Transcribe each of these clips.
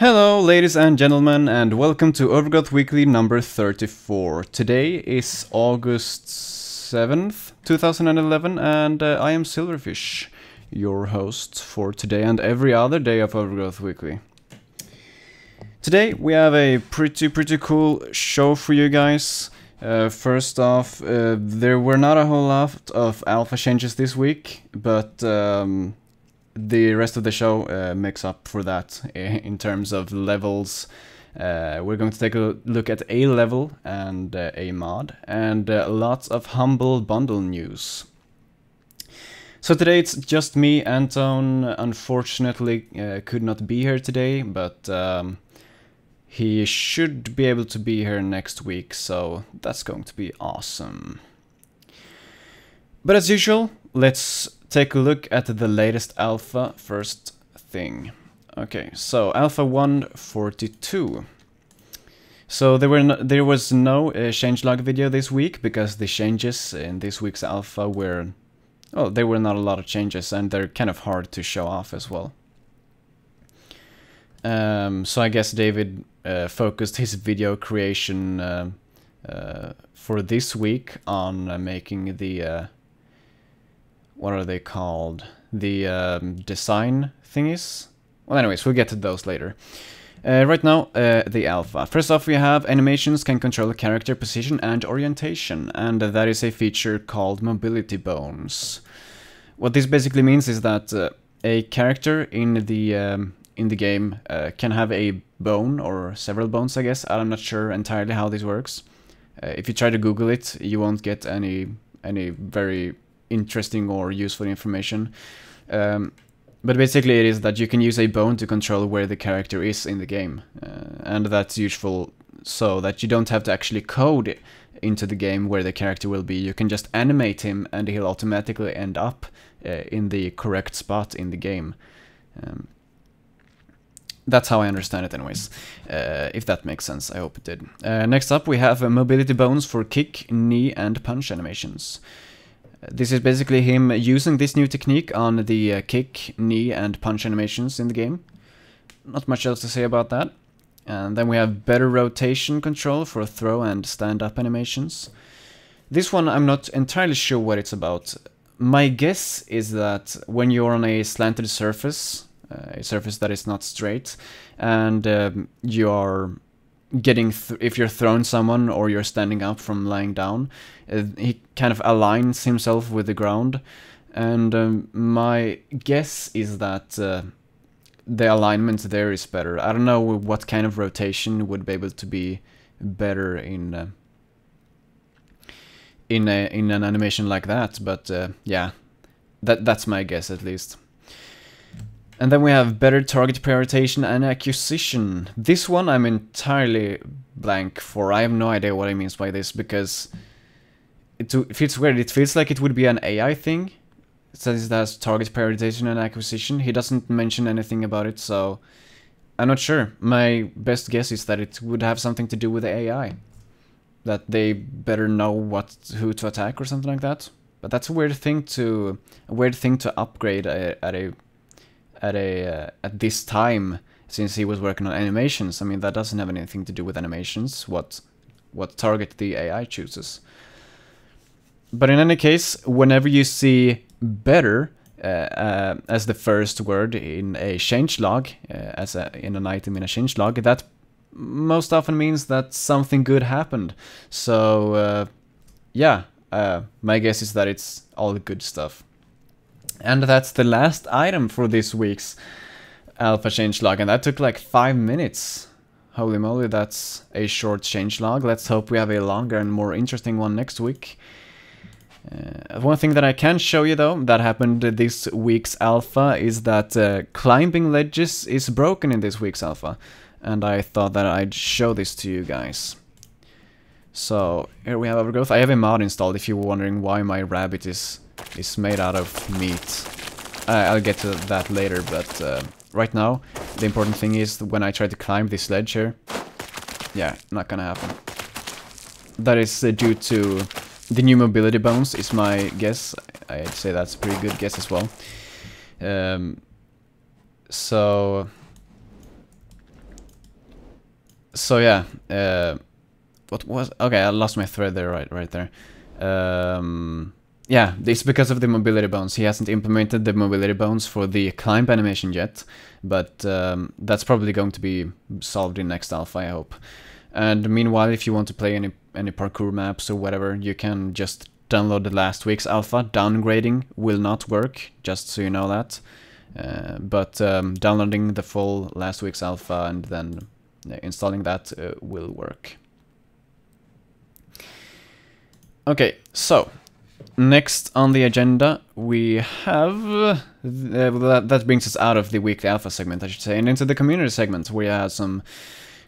Hello, ladies and gentlemen, and welcome to Overgrowth Weekly number 34. Today is August 7th, 2011, and I am Silverfish, your host for today and every other day of Overgrowth Weekly. Today we have a pretty cool show for you guys. First off, there were not a whole lot of alpha changes this week, but the rest of the show makes up for that in terms of levels. We're going to take a look at a level and a mod, and lots of humble bundle news. So today it's just me. Anton unfortunately could not be here today, but he should be able to be here next week, so that's going to be awesome. But as usual, let's take a look at the latest alpha first thing. Okay, so alpha 142. So there was no changelog video this week because the changes in this week's alpha were, well, there were not a lot of changes and they're kind of hard to show off as well. So I guess David focused his video creation for this week on making the what are they called? The design thingies? Well, anyways, we'll get to those later. Right now, the alpha. First off, we have animations can control character position and orientation, and that is a feature called mobility bones. What this basically means is that a character in the game can have a bone or several bones, I guess. I'm not sure entirely how this works. If you try to Google it, you won't get any very interesting or useful information. But basically it is that you can use a bone to control where the character is in the game. And that's useful so that you don't have to actually code into the game where the character will be. You can just animate him and he'll automatically end up in the correct spot in the game. That's how I understand it anyways, if that makes sense. I hope it did. Next up we have mobility bones for kick, knee and punch animations. This is basically him using this new technique on the kick, knee and punch animations in the game. Not much else to say about that. And then we have better rotation control for throw and stand-up animations. This one I'm not entirely sure what it's about. My guess is that when you're on a slanted surface, a surface that is not straight, and you're getting if you're throwing someone or you're standing up from lying down, he kind of aligns himself with the ground, and my guess is that the alignment there is better. I don't know what kind of rotation would be able to be better in an animation like that, but yeah, that's my guess at least. And then we have better target prioritization and acquisition. This one I'm entirely blank for. I have no idea what he means by this, because it feels weird. It feels like it would be an AI thing. It says it has target prioritization and acquisition. He doesn't mention anything about it, so I'm not sure. My best guess is that it would have something to do with the AI. That they better know who to attack or something like that. But that's a weird thing to upgrade at this time, since he was working on animations. I mean, that doesn't have anything to do with animations, what target the AI chooses. But in any case, whenever you see better as the first word in a changelog, in an item in a changelog, that most often means that something good happened. So yeah, my guess is that it's all good stuff. And that's the last item for this week's alpha changelog, and that took like 5 minutes. Holy moly, that's a short changelog. Let's hope we have a longer and more interesting one next week. One thing that I can show you though, that happened this week's alpha, is that climbing ledges is broken in this week's alpha. And I thought that I'd show this to you guys. So, here we have Overgrowth. I have a mod installed if you're wondering why my rabbit is made out of meat. I'll get to that later, but right now the important thing is when I try to climb this ledge here, yeah, not gonna happen. That is due to the new mobility bones, is my guess. I'd say that's a pretty good guess as well. So So yeah, what was... Okay, I lost my thread there, right there. Yeah, it's because of the mobility bones. He hasn't implemented the mobility bones for the climb animation yet, but that's probably going to be solved in next alpha, I hope. And meanwhile, if you want to play any parkour maps or whatever, you can just download the last week's alpha. Downgrading will not work, just so you know that. But downloading the full last week's alpha and then installing that will work. Okay, so next on the agenda we have that brings us out of the weekly alpha segment, I should say, and into the community segment, where we have some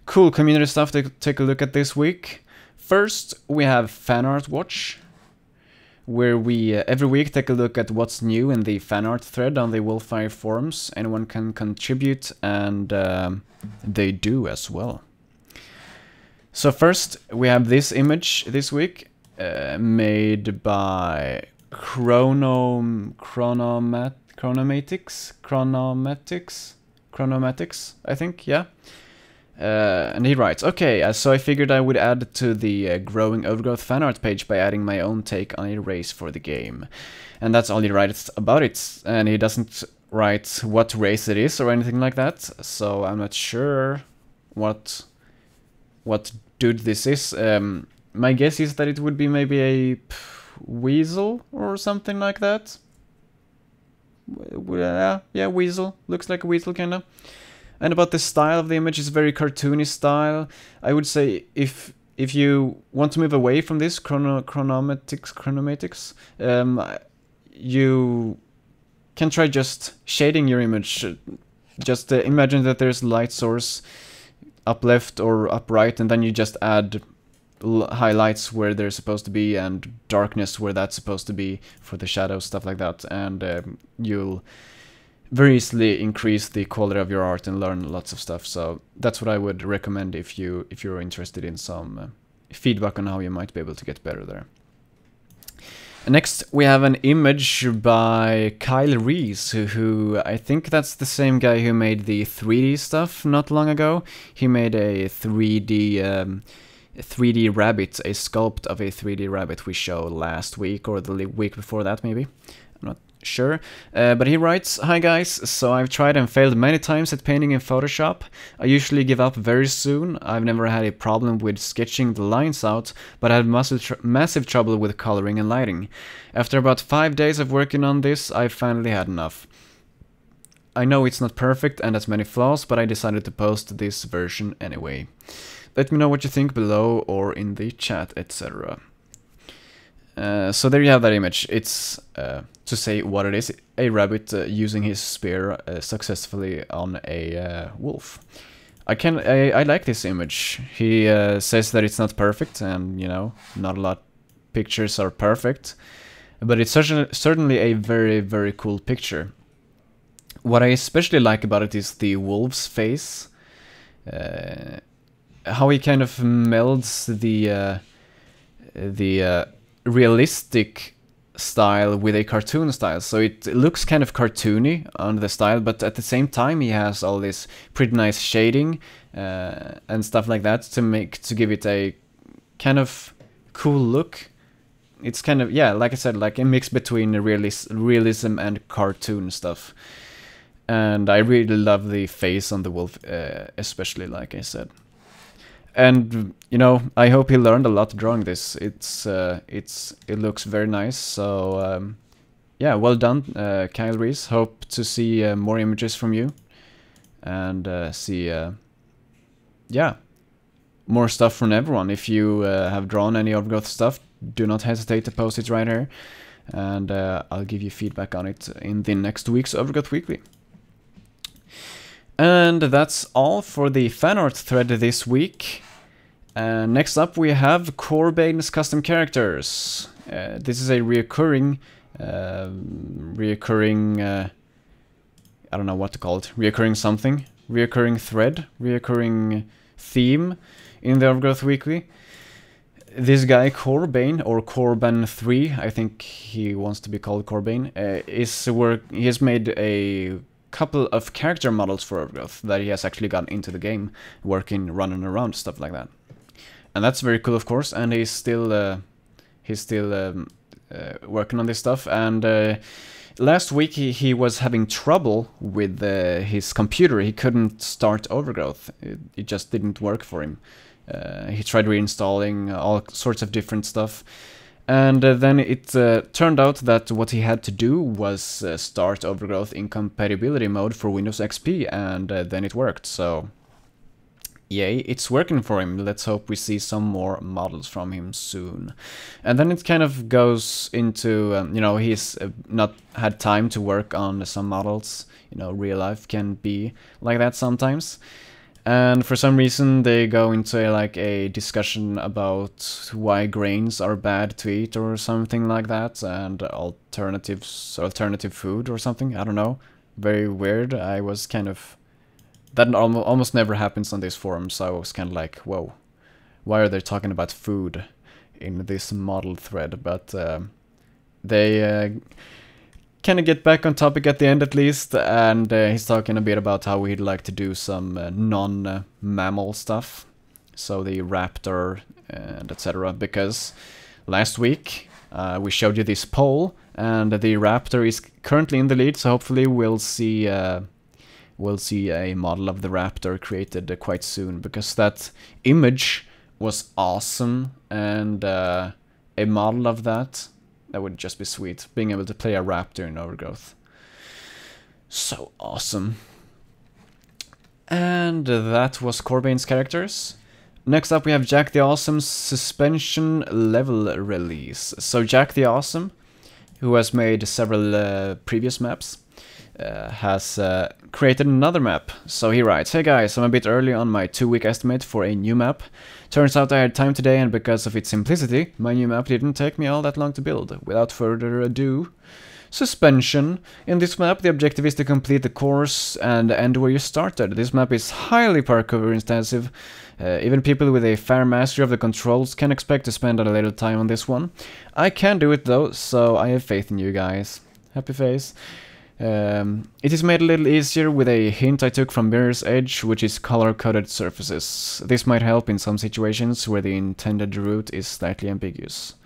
cool community stuff to take a look at this week. First, we have Fan Art Watch, where we every week take a look at what's new in the fan art thread on the Wolfire forums. Anyone can contribute, and they do as well. So first, we have this image this week, made by Chronomatics, I think, yeah. And he writes, okay, so I figured I would add to the growing Overgrowth fan art page by adding my own take on a race for the game. And that's all he writes about it, and he doesn't write what race it is or anything like that, so I'm not sure what dude this is. My guess is that it would be maybe a weasel or something like that. Yeah, weasel. Looks like a weasel, kinda. And about the style of the image, is very cartoony style. I would say if you want to move away from this chronomatics, you can try just shading your image. Just imagine that there's light source up left or up right, and then you just add highlights where they're supposed to be and darkness where that's supposed to be for the shadows, stuff like that, and you'll very easily increase the quality of your art and learn lots of stuff. So that's what I would recommend if you're interested in some feedback on how you might be able to get better there. Next, we have an image by Kyle Reese, who I think that's the same guy who made the 3D stuff not long ago. He made a 3D rabbit, a sculpt of a 3D rabbit we showed last week or the week before that, maybe. I'm not sure, but he writes, "Hi guys, so I've tried and failed many times at painting in Photoshop. I usually give up very soon. I've never had a problem with sketching the lines out, but I had massive trouble with coloring and lighting. After about 5 days of working on this, I finally had enough. I know it's not perfect and has many flaws, but I decided to post this version anyway. Let me know what you think below or in the chat, etc." So there you have that image. It's, to say what it is, a rabbit using his spear successfully on a wolf. I like this image. He says that it's not perfect, and you know, not a lot of pictures are perfect, but it's certainly a very, very cool picture. What I especially like about it is the wolf's face. How he kind of melds the realistic style with a cartoon style, so it looks kind of cartoony on the style, but at the same time he has all this pretty nice shading and stuff like that to give it a kind of cool look. It's kind of, yeah, like I said, like a mix between realism and cartoon stuff. And I really love the face on the wolf, especially, like I said. And you know, I hope he learned a lot drawing this. It looks very nice. So yeah, well done, Kyle Reese. Hope to see more images from you, and see yeah, more stuff from everyone. If you have drawn any Overgrowth stuff, do not hesitate to post it right here, and I'll give you feedback on it in the next week's Overgrowth Weekly. And that's all for the fan art thread this week. Next up we have Corbane's custom characters. This is a reoccurring, I don't know what to call it, reoccurring something, reoccurring thread, reoccurring theme in the Overgrowth Weekly. This guy Corbane, or Corban3, I think he wants to be called Corbane, he has made a couple of character models for Overgrowth that he has actually gotten into the game, working, running around, stuff like that. And that's very cool, of course, and he's still working on this stuff. And last week he was having trouble with his computer. He couldn't start Overgrowth. It just didn't work for him. He tried reinstalling all sorts of different stuff. And then it turned out that what he had to do was start Overgrowth in compatibility mode for Windows XP, and then it worked. So, yay, it's working for him. Let's hope we see some more models from him soon. And then it kind of goes into, you know, he's not had time to work on some models. You know, real life can be like that sometimes. And for some reason they go into like a discussion about why grains are bad to eat or something like that, and alternative food or something, I don't know. Very weird. I was kind of... That almost never happens on this forum, so I was kind of like, whoa, why are they talking about food in this model thread? But they... kind of get back on topic at the end at least, and he's talking a bit about how he'd like to do some non-mammal stuff, so the raptor and etc. Because last week we showed you this poll, and the raptor is currently in the lead, so hopefully we'll see a model of the raptor created quite soon, because that image was awesome, and a model of that would just be sweet, being able to play a raptor in Overgrowth. So awesome. And that was Corbane's characters. Next up we have Jack the Awesome's suspension level release. So Jack the Awesome, who has made several previous maps, has created another map. So he writes, "Hey guys, I'm a bit early on my 2-week estimate for a new map. Turns out I had time today, and because of its simplicity, my new map didn't take me all that long to build. Without further ado, suspension. In this map, the objective is to complete the course and end where you started. This map is highly parkour intensive. Even people with a fair mastery of the controls can expect to spend a little time on this one. I can do it though, so I have faith in you guys." Happy face. It is made a little easier with a hint I took from Mirror's Edge, which is color-coded surfaces. This might help in some situations where the intended route is slightly ambiguous.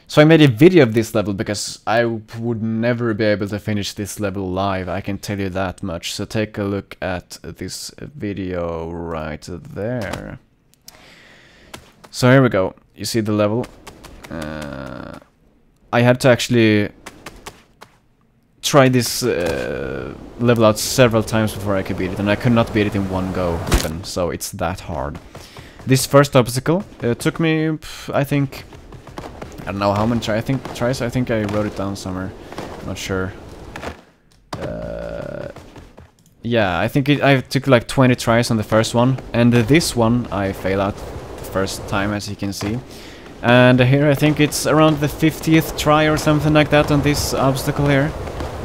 So I made a video of this level because I would never be able to finish this level live, I can tell you that much. So take a look at this video right there. So here we go. You see the level. I had to actually try this level out several times before I could beat it, and I could not beat it in one go even, so it's that hard. This first obstacle took me, I think, I don't know how many tries. I think I wrote it down somewhere, I'm not sure. Yeah, I think I took like 20 tries on the first one, and this one I failed out the first time, as you can see. And here I think it's around the 50th try or something like that on this obstacle here.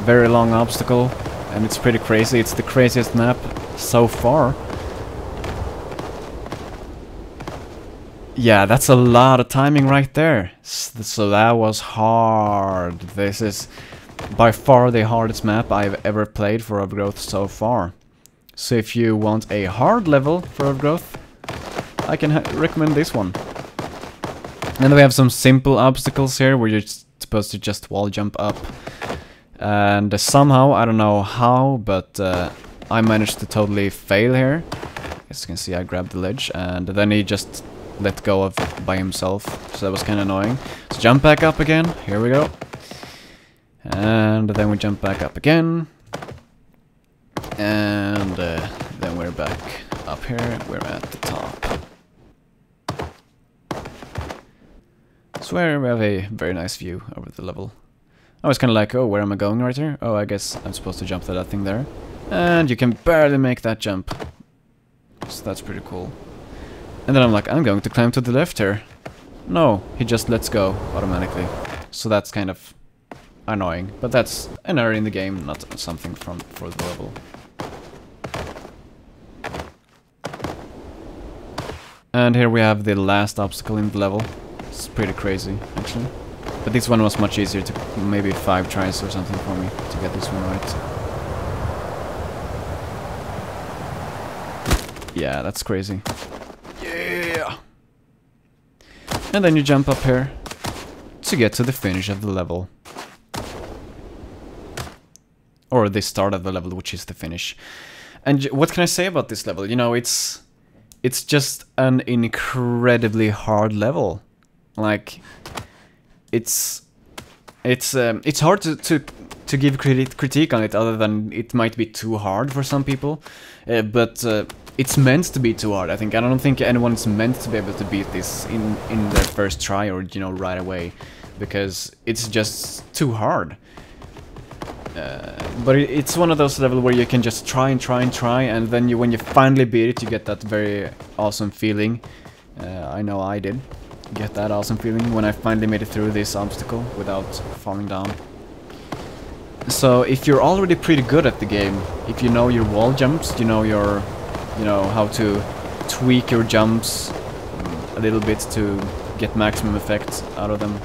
Very long obstacle, and it's pretty crazy. It's the craziest map so far. Yeah, that's a lot of timing right there. So that was hard. This is by far the hardest map I've ever played for Overgrowth so far. So if you want a hard level for Overgrowth, I can recommend this one. And then we have some simple obstacles here where you're supposed to just wall jump up. And somehow, I don't know how, but I managed to totally fail here. As you can see, I grabbed the ledge, and then he just let go of it by himself, so that was kind of annoying. So jump back up again, here we go. And then we jump back up again. And then we're back up here, we're at the top. So here we have a very nice view over the level. I was kind of like, oh, where am I going right here? Oh, I guess I'm supposed to jump to that thing there. And you can barely make that jump. So that's pretty cool. And then I'm like, I'm going to climb to the left here. No, he just lets go automatically. So that's kind of annoying. But that's an error in the game, not something for the level. And here we have the last obstacle in the level. It's pretty crazy, actually. But this one was much easier, to maybe 5 tries or something for me to get this one right. Yeah, that's crazy. Yeah! And then you jump up here to get to the finish of the level. Or the start of the level, which is the finish. And what can I say about this level? You know, it's just an incredibly hard level. Like, it's hard to give critique on it, other than it might be too hard for some people. But it's meant to be too hard, I think. I don't think anyone's meant to be able to beat this in their first try, or, you know, right away, because it's just too hard. But it's one of those levels where you can just try and try and try, and then when you finally beat it, you get that very awesome feeling. I know I did get that awesome feeling when I finally made it through this obstacle without falling down. So if you're already pretty good at the game, if you know your wall jumps, you know how to tweak your jumps a little bit to get maximum effect out of them,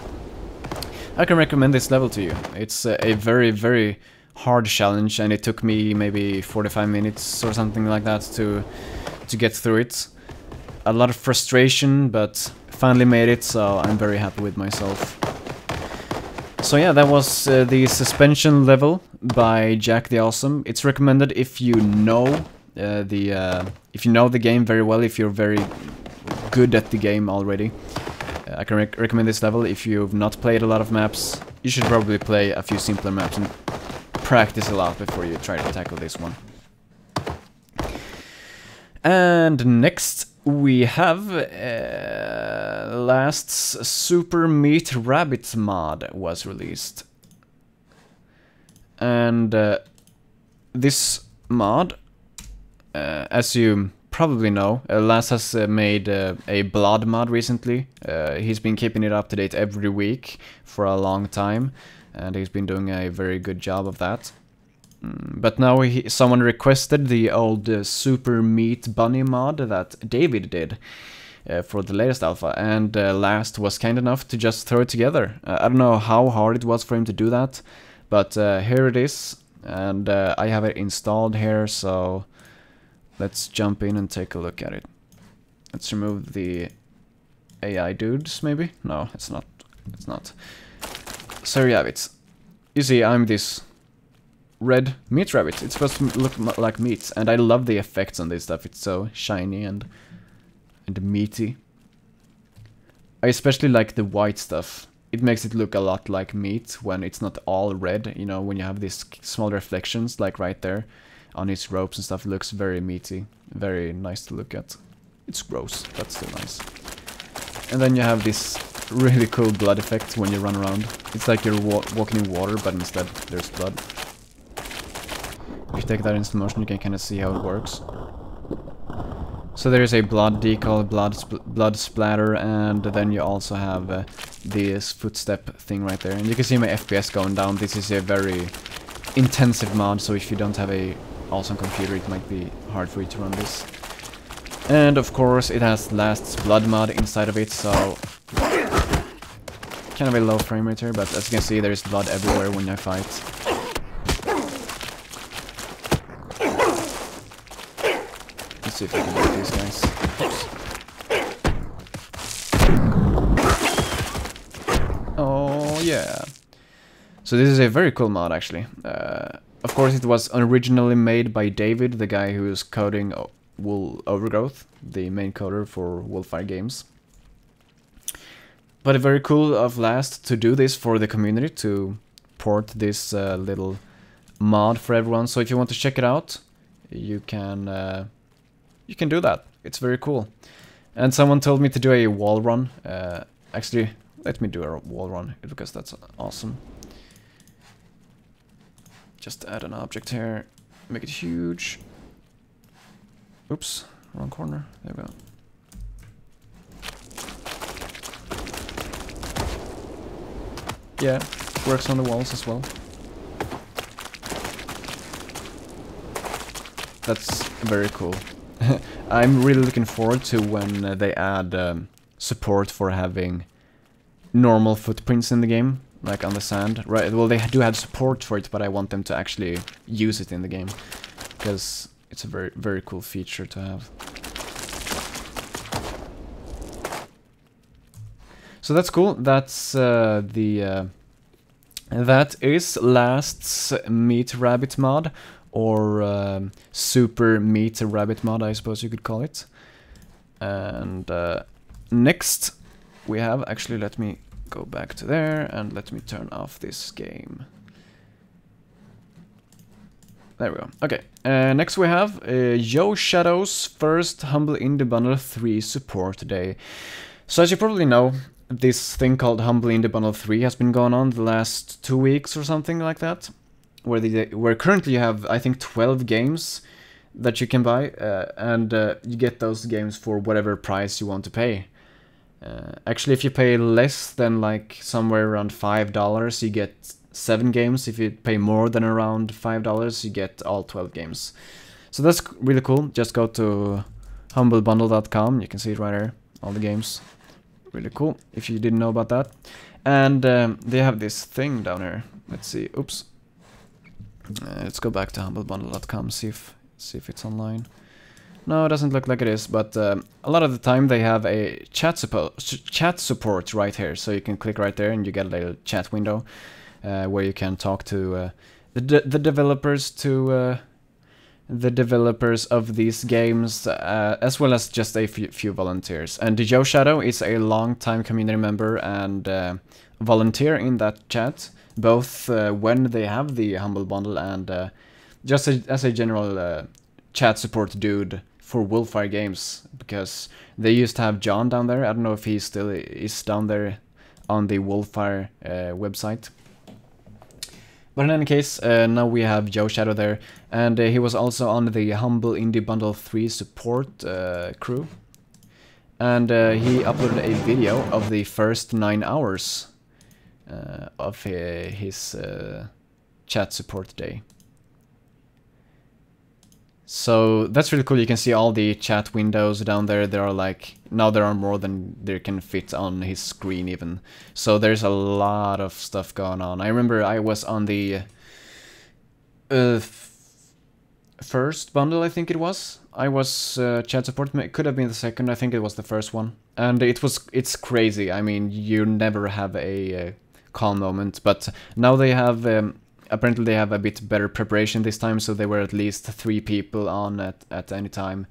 I can recommend this level to you. It's a very, very hard challenge, and it took me maybe 45 minutes or something like that to get through it. A lot of frustration, but finally made it, so I'm very happy with myself. So yeah, that was the suspension level by Jack the Awesome. It's recommended if you know the game very well, if you're very good at the game already. I can recommend this level. If you've not played a lot of maps, you should probably play a few simpler maps and practice a lot before you try to tackle this one. And next we have last's Super Meat Rabbit mod was released. And this mod, as you probably know, Last has made a blood mod recently. He's been keeping it up to date every week for a long time, and he's been doing a very good job of that. But now someone requested the old Super Meat Bunny mod that David did for the latest alpha, and Last was kind enough to just throw it together. I don't know how hard it was for him to do that, but here it is, and I have it installed here, so let's jump in and take a look at it. Let's remove the AI dudes, maybe? No, it's not. It's not. So here you have it. You see, I'm this red meat rabbit. It's supposed to look like meat, and I love the effects on this stuff. It's so shiny and meaty. I especially like the white stuff. It makes it look a lot like meat when it's not all red, you know, when you have these small reflections, like right there on his ropes and stuff. It looks very meaty, very nice to look at. It's gross, but still nice. And then you have this really cool blood effect when you run around. It's like you're walking in water, but instead there's blood. If you take that in slow motion, you can kind of see how it works. So there is a blood decal, blood splatter, and then you also have this footstep thing right there. And you can see my FPS going down. This is a very intensive mod, so if you don't have a awesome computer, it might be hard for you to run this. And of course, it has Last's blood mod inside of it, so kind of a low frame rate here, but as you can see, there's blood everywhere when I fight. Let's see if I can beat these guys. Oops. Oh yeah. So this is a very cool mod, actually. Of course, it was originally made by David, the guy who is coding Overgrowth, the main coder for Wolfire Games. But very cool of Last to do this for the community, to port this little mod for everyone. So if you want to check it out, you can do that. It's very cool. And someone told me to do a wall run. Actually, let me do a wall run, because that's awesome. Just add an object here, make it huge. Oops, wrong corner. There we go. Yeah, works on the walls as well. That's very cool. I'm really looking forward to when they add support for having normal footprints in the game, like on the sand. Right? Well, they do have support for it, but I want them to actually use it in the game, because it's a very, very cool feature to have. So that's cool. That's that is Last's Meat Rabbit mod, or Super Meat Rabbit mod, I suppose you could call it. And next we have, actually let me go back to there and let me turn off this game. There we go. Okay, next we have Yo Shadow's first Humble Indie Bundle 3 support day. So as you probably know, this thing called Humble Indie Bundle 3 has been going on the last 2 weeks or something like that, where currently you have, I think, 12 games that you can buy, and you get those games for whatever price you want to pay. Actually, if you pay less than like somewhere around $5, you get 7 games. If you pay more than around $5, you get all 12 games. So that's really cool. Just go to humblebundle.com. You can see it right here, all the games. Really cool, if you didn't know about that. And they have this thing down here. Let's see. Oops. Let's go back to humblebundle.com, see if it's online. No, it doesn't look like it is, but a lot of the time they have a chat support right here. So you can click right there and you get a little chat window where you can talk to the developers of these games, as well as just a few volunteers. And Yo Shadow is a long-time community member and volunteer in that chat, both when they have the Humble Bundle and just as a general chat support dude for Wolfire Games, because they used to have John down there. I don't know if he still is down there on the Wolfire website. But in any case, now we have Yo Shadow there, and he was also on the Humble Indie Bundle 3 support crew. And he uploaded a video of the first 9 hours of his chat support day. So that's really cool. You can see all the chat windows down there. There are like, now there are more than there can fit on his screen even. So there's a lot of stuff going on. I remember I was on the first bundle, I think it was. I was chat support. It could have been the second. I think it was the first one. And it's crazy. I mean, you never have a calm moment. But now they have... apparently they have a bit better preparation this time, so there were at least 3 people on at any time.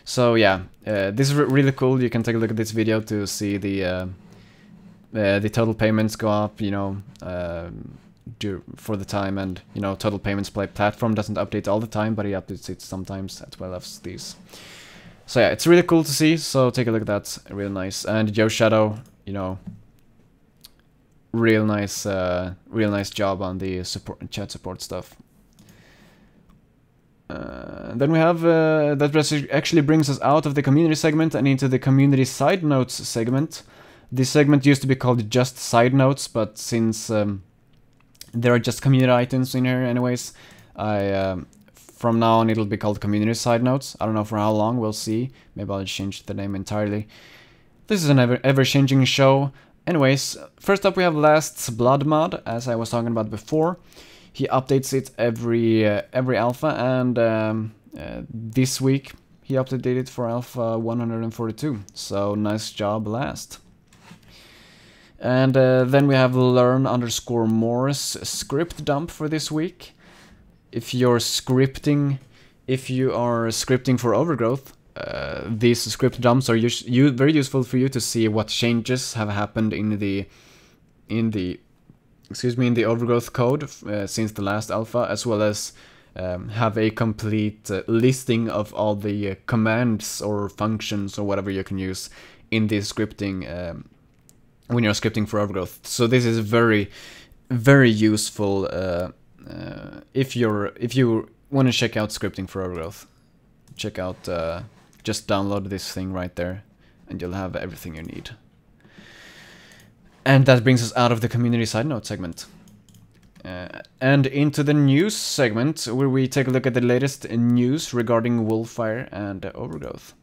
So yeah, this is really cool. You can take a look at this video to see the total payments go up, you know, for the time, and you know, total payments platform doesn't update all the time, but he updates it sometimes as well as these. So yeah, it's really cool to see. So take a look at that, real nice. And Yo Shadow, you know, real nice job on the chat support stuff. Then we have that actually brings us out of the community segment and into the community side notes segment. This segment used to be called just side notes, but since there are just community items in here anyways, from now on it'll be called community side notes. I don't know for how long, we'll see. Maybe I'll change the name entirely. This is an ever-changing show. Anyways, first up we have Last's Blood mod, as I was talking about before. He updates it every alpha, and this week he updated it for alpha 142. So nice job, Last. And then we have learn_more's script dump for this week. If you are scripting for Overgrowth, these script dumps are very useful for you to see what changes have happened in the Overgrowth code since the last alpha, as well as have a complete listing of all the commands or functions or whatever you can use in the scripting when you're scripting for Overgrowth. So this is very, very useful if you want to check out scripting for Overgrowth. Check out. Just download this thing right there, and you'll have everything you need. And that brings us out of the community side note segment. And into the news segment, where we take a look at the latest news regarding Wolfire and Overgrowth.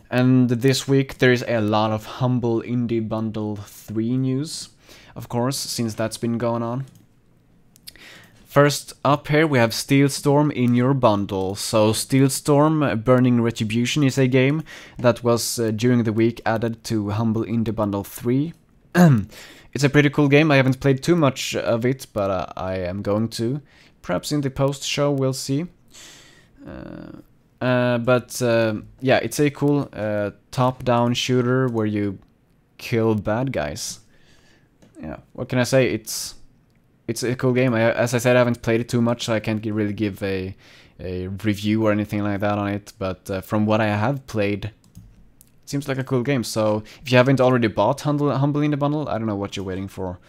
And this week there is a lot of Humble Indie Bundle 3 news, of course, since that's been going on. First up here we have Steelstorm in your bundle. So Steelstorm Burning Retribution is a game that was during the week added to Humble Indie Bundle 3. It's a pretty cool game. I haven't played too much of it, but I am going to. Perhaps in the post-show, we'll see. Yeah, it's a cool top-down shooter where you kill bad guys. Yeah, what can I say? It's a cool game. As I said, I haven't played it too much, so I can't really give a review or anything like that on it. But from what I have played, it seems like a cool game. So if you haven't already bought Humble in the Bundle, I don't know what you're waiting for.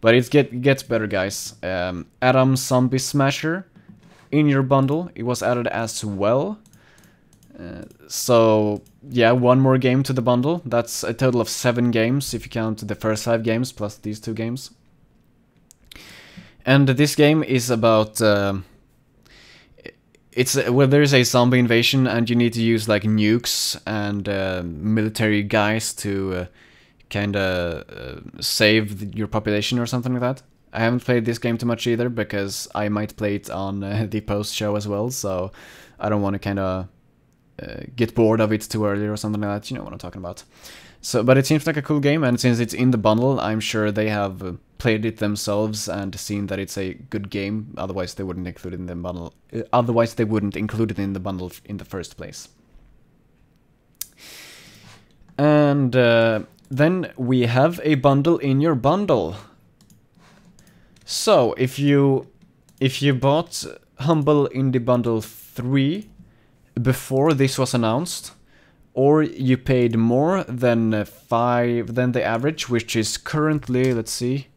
But it gets better, guys. Adam Zombie Smasher in your bundle. It was added as well. So yeah, one more game to the bundle. That's a total of 7 games if you count the first 5 games plus these 2 games. And this game is about well, there's a zombie invasion and you need to use like nukes and military guys to kind of save your population or something like that. I haven't played this game too much either because I might play it on the post show as well, so I don't want to kind of get bored of it too early or something like that. You know what I'm talking about. So, but it seems like a cool game, and since it's in the bundle, I'm sure they have played it themselves and seen that it's a good game. Otherwise, they wouldn't include it in the bundle. Otherwise, they wouldn't include it in the bundle in the first place. And then we have a bundle in your bundle. So if you bought Humble in the Bundle 3 before this was announced, or you paid more than the average, which is currently, let's see,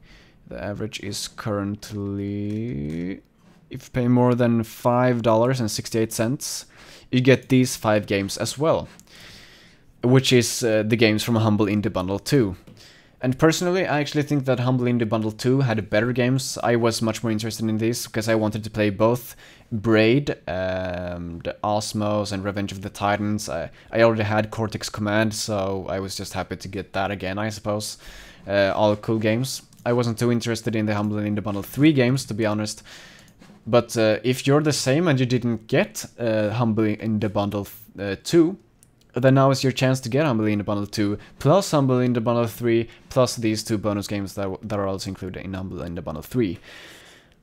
the average is currently, if you pay more than $5.68, you get these 5 games as well, which is the games from Humble Indie Bundle 2. And personally, I actually think that Humble Indie Bundle 2 had better games. I was much more interested in this because I wanted to play both Braid, the Osmos, and Revenge of the Titans. I already had Cortex Command, so I was just happy to get that again, I suppose. All cool games. I wasn't too interested in the Humble Indie Bundle 3 games, to be honest. But if you're the same and you didn't get Humble Indie Bundle 2, then now is your chance to get Humble Indie Bundle 2, plus Humble Indie Bundle 3, plus these 2 bonus games that are also included in Humble Indie Bundle 3.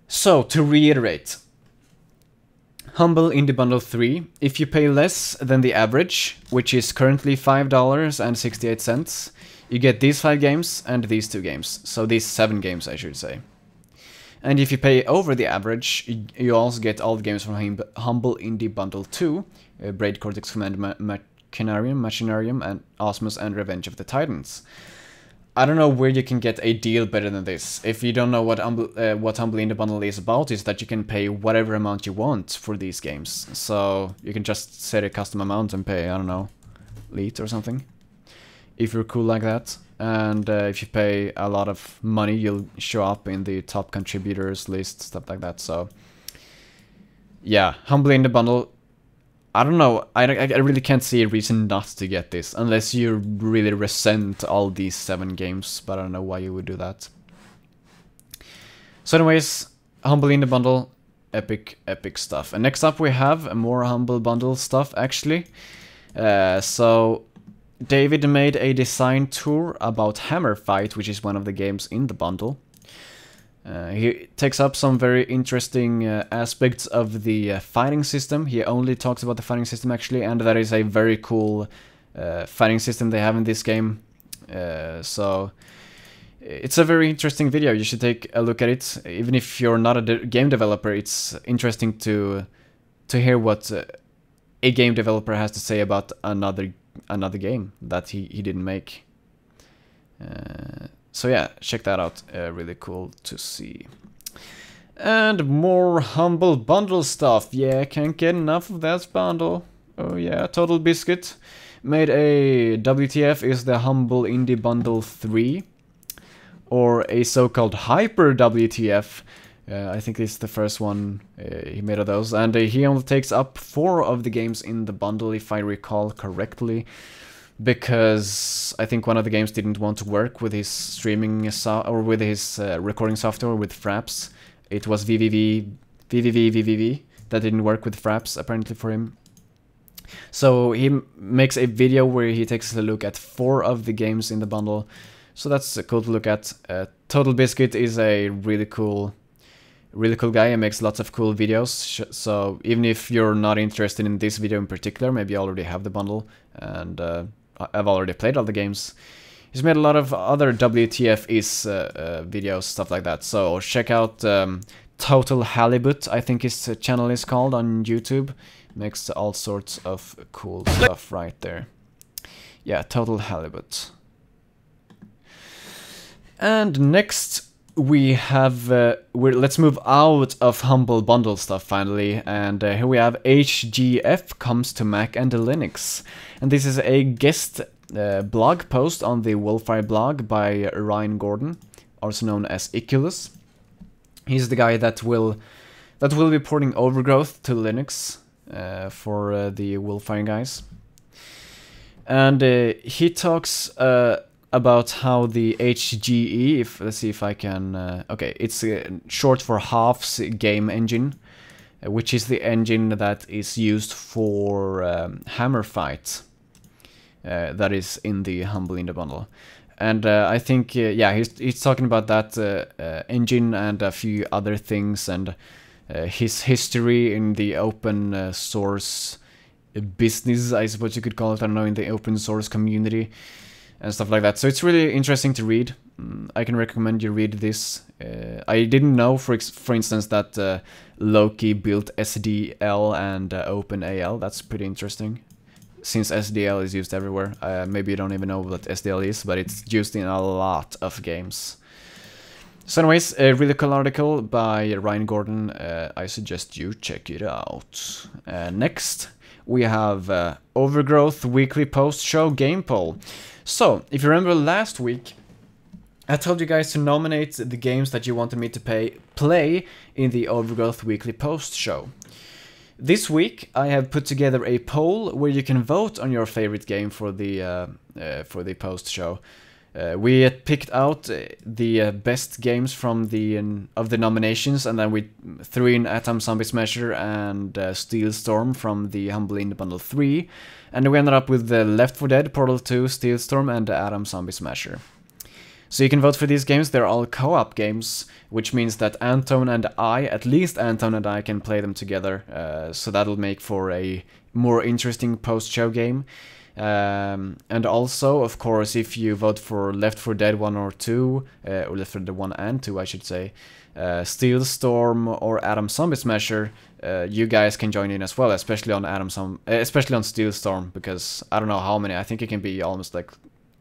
So, to reiterate, Humble Indie Bundle 3, if you pay less than the average, which is currently $5.68, you get these 5 games and these 2 games. So these 7 games, I should say. And if you pay over the average, you also get all the games from Humble Indie Bundle 2, Braid, Cortex Command, Machinarium, and Osmos, and Revenge of the Titans. I don't know where you can get a deal better than this. If you don't know what Humble Indie Bundle is about, is that you can pay whatever amount you want for these games. So you can just set a custom amount and pay, I don't know, Leet or something, if you're cool like that. And if you pay a lot of money, you'll show up in the top contributors list, stuff like that. So yeah, Humble Indie Bundle, I don't know, I really can't see a reason not to get this, unless you really resent all these 7 games, but I don't know why you would do that. So anyways, Humble Indie Bundle, epic stuff. And next up we have more Humble Bundle stuff, actually. So David made a design tour about Hammer Fight, which is one of the games in the bundle. He takes up some very interesting aspects of the fighting system. He only talks about the fighting system, actually, and that is a very cool fighting system they have in this game. So it's a very interesting video. You should take a look at it. Even if you're not a game developer, it's interesting to hear what a game developer has to say about another game that he didn't make. So yeah, check that out, really cool to see. And more Humble Bundle stuff. Yeah, can't get enough of that bundle. Oh yeah, Total Biscuit made a WTF is the Humble Indie Bundle 3, or a so-called Hyper WTF. I think this is the first one he made of those, and he only takes up 4 of the games in the bundle, if I recall correctly, because I think one of the games didn't want to work with his streaming or with his recording software with Fraps. It was VVV that didn't work with Fraps, apparently, for him. So he makes a video where he takes a look at 4 of the games in the bundle. So that's cool to look at. Total Biscuit is a really cool guy. He makes lots of cool videos. So even if you're not interested in this video in particular, maybe you already have the bundle, and I've already played all the games. He's made a lot of other WTF is videos, stuff like that. So check out Total Halibut, I think his channel is called, on YouTube. Makes all sorts of cool stuff right there. Yeah, Total Halibut. And next we have, let's move out of Humble Bundle stuff finally, and here we have HGF comes to Mac and Linux. And this is a guest blog post on the Wolfire blog by Ryan Gordon, also known as Iculus. He's the guy that will be porting Overgrowth to Linux for the Wolfire guys. And he talks about how the HGE, let's see if I can, okay, it's short for Half's game engine, which is the engine that is used for Hammer Fight, that is in the Humble Indie bundle. And I think, yeah, he's talking about that engine and a few other things, and his history in the open source business, I suppose you could call it, I don't know, in the open source community and stuff like that. So it's really interesting to read. I can recommend you read this. I didn't know, for instance, that Loki built SDL and OpenAL. That's pretty interesting, since SDL is used everywhere. Maybe you don't even know what SDL is, but it's used in a lot of games. So anyways, a really cool article by Ryan Gordon. I suggest you check it out. Next, we have Overgrowth Weekly Post Show Game Poll. So, if you remember last week, I told you guys to nominate the games that you wanted me to play in the Overgrowth Weekly Post Show. This week, I have put together a poll where you can vote on your favorite game for the post show. We picked out the best games from of the nominations, and then we threw in Atom Zombie Smasher and Steel Storm from the Humble Indie Bundle 3, and we ended up with the Left 4 Dead, Portal 2, Steel Storm, and Atom Zombie Smasher. So you can vote for these games. They're all co-op games, which means that Anton and I, at least Anton and I, can play them together. So that'll make for a more interesting post-show game. And also, of course, if you vote for Left 4 Dead 1 or 2, or Left 4 Dead 1 and 2, I should say, Steel Storm or Atom Zombie Smasher, you guys can join in as well, especially on Steel Storm, because I don't know how many. I think it can be almost like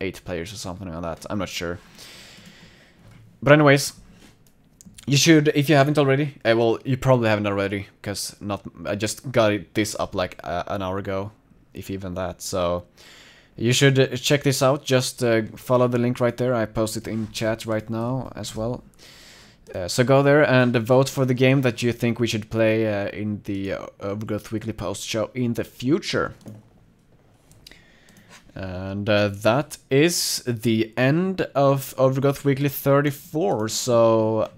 8 players or something like that. I'm not sure. But anyways, you should, if you haven't already, well, you probably haven't already, because I just got this up like an hour ago, if even that. So you should check this out. Just follow the link right there. I posted in chat right now as well. So go there and vote for the game that you think we should play in the Overgrowth Weekly Post Show in the future. And that is the end of Overgrowth Weekly 34. So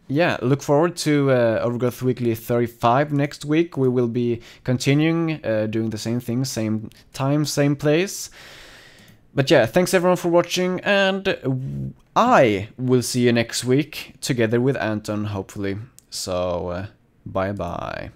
yeah, look forward to Overgrowth Weekly 35 next week. We will be continuing doing the same thing, same time, same place. But yeah, thanks everyone for watching, and I will see you next week together with Anton, hopefully. So bye bye.